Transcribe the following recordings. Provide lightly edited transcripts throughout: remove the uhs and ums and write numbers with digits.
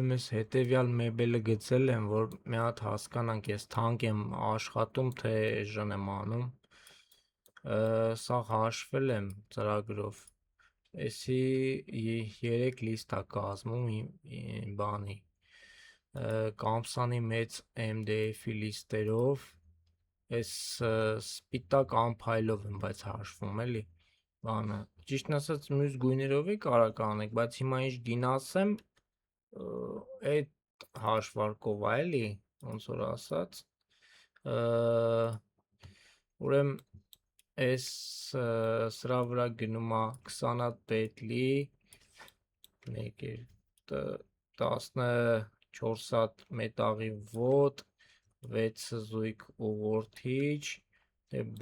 ուզում ես հետևյալ մեբելը գծել եմ, որ մի հատ հասկանանք, ես թանկ եմ աշխատում, թե էժան եմ անում։ Սա հաշվել եմ ծրագրով։ Էսի 3 լիստ է կազմում բանի կամսանի մեծ MDF-ի լիստերով, այս սպիտակ ամփայլով եմ բայց հաշվում էլի բանը, ճիշտն ասած մյուս գույներով է կարող անեք, բայց հիմա ինչ գին ասեմ, այդ հաշվարկով է էլի, ոնց որ ասած, ուրեմն այս սրա վրա գնում է 20 հատ պետլի, 14 հատ մետաղի ոտ, 6 զույգ ուղղորդիչ,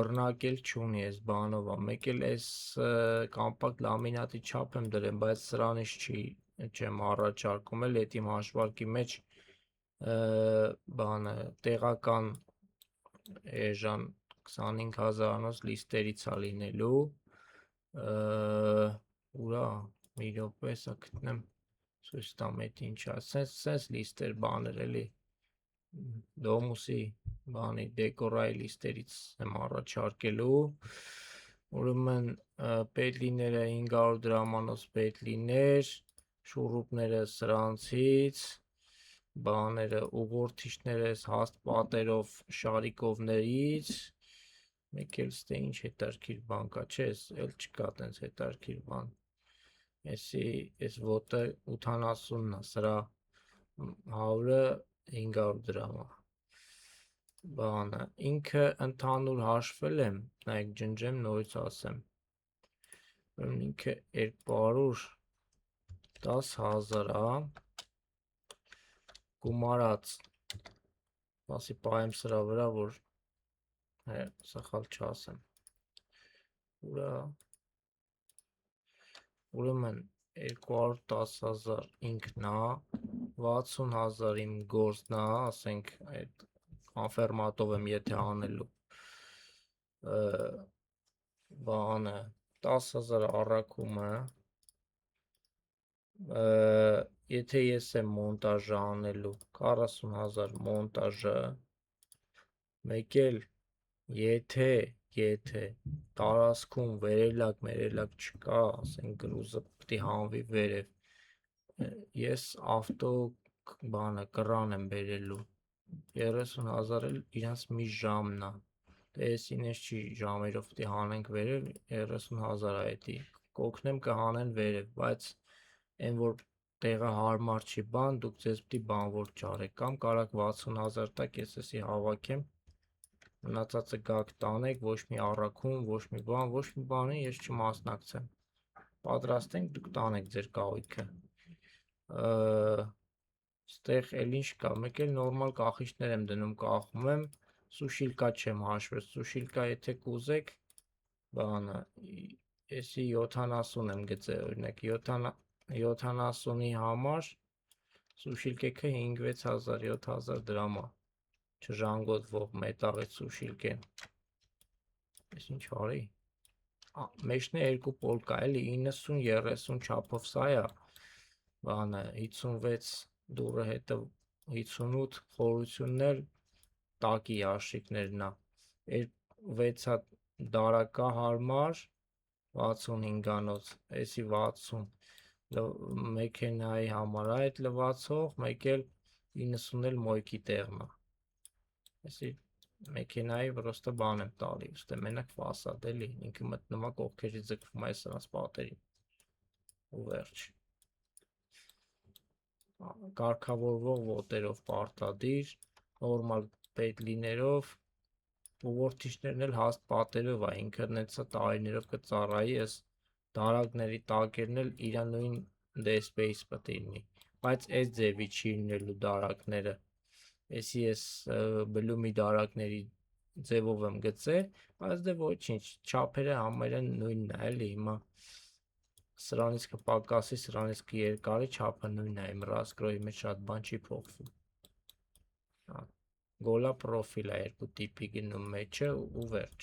բռնակել չունի այս բանով, մեկ էլ այս կամպակտ լամինատի չափ եմ դրեմ, բայց սրանից չեմ առաջարկում էլ, այդ իմ հաշվարկի մեջ բանը տեղական էժան 25000-անոց լիստերից է լինելու, ուրա մի րոպե սա գտնեմ, ցույց տամ էդ ինչա, սենց լիստեր բաներ էլի, դոմուսի բանի դեկորայի լիստերից եմ առաջարկելու, ուրեմն պետլիները 500 դրամանոց պետլիներ, շուրուպները սրանցից, բաները ուղղորդիչները հաստ պատերով շարիկովներից, մեկ էլ ստե ինչ հետարքիր բան կա, չէ, էլ չկա տենց հետարքիր բան, այս ոտը 80-ն է, սրա 100-ը 500 դրամ է, բանը, ինքը ընդհանուր հաշվել եմ, նայեք ջնջեմ նորից ասեմ, ինքը 210,000 է, գումարած, ասի պահեմ սրա վրա, որ սխալ չասեմ, ուրեմն 210,000 ինքն է, 60,000 իմ գործն է, ասենք այդ անֆերմատով եմ եթե անելու, բանը 10,000 առաքումը, եթե ես եմ մոնտաժը անելու 40,000 մոնտաժը, մեկ էլ եթե տարածքում վերելակ չկա, ասենք գրուզը պիտի հանվի վերև, ես ավտո բանը կռան եմ բերելու, 30,000 էլ իրանց մի ժամն է, էսին ես չի ժամերով պիտի հանենք վերև, 30,000 է էդի, կօգնեմ կհանեն վերև, բայց այն որ տեղը հարմար չի բան, դուք ձեզ պիտի բանվորդ ճարեք, կամ կարաք 60,000 տակ, ես էսի հավաքեմ, մնացածը գաք տանեք, ոչ մի առաքում, ոչ մի բանի ես չմասնակցեմ, պատրաստ ենք, դուք տանեք ձեր կահույքը, ստեղ էլ ինչ կա, մեկ էլ նորմալ կախիչներ եմ դնում, կախում եմ, սուշիլկա չեմ հաշվել, սուշիլկա եթե կուզեք, բանը, էսի 70 եմ գծել, օրինակ 70-ի համար, սուշիլկեքը 5-6 հազար, 7 հազար դրամ է, չժանգոտվող մետաղից սուշիլկեն, ես ինչ արի, մեջն է 2 պոլկա էլի, 90-30 չափով սա է, բանը, 56 դուրը հետը 58 խորությունն էլ տակի աշիկներն է, 6 հատ դարակա հարմար, 65-անոց, էսի 60, մեքենայի համար է այդ լվացող, մեկ էլ 90 էլ մոյկի տեղն է, էսի մեքենայի պրոստը բան եմ տալի, ուստե մենակ ֆասադ էլի, ինքը մտնում է կողքերից ձգվում է սրանց պատերին, ու վերջ, կարգավորվող ոտերով պարտադիր, նորմալ պետլիներով, ուղղորդիչներն էլ հաստ պատերով է, ինքը նեցա տարիներով կծառայի, ես դարակների տակերն էլ իրա նույն դեսպեյս պտի լինի, բայց այս ձևի չի լինելու դարակները, էսի ես բլումի դարակների ձևով եմ գծել, բայց դե ոչինչ, չափերը համարյա նույնն է էլի, հիմա սրանից կպակասի, սրանից կերկարի, չափը նույնն է, իմ ռասկրոյի մեջ շատ բան չի փոխվում, գոլա պրոֆիլ է, երկու տիպի գնում մեջը ու վերջ։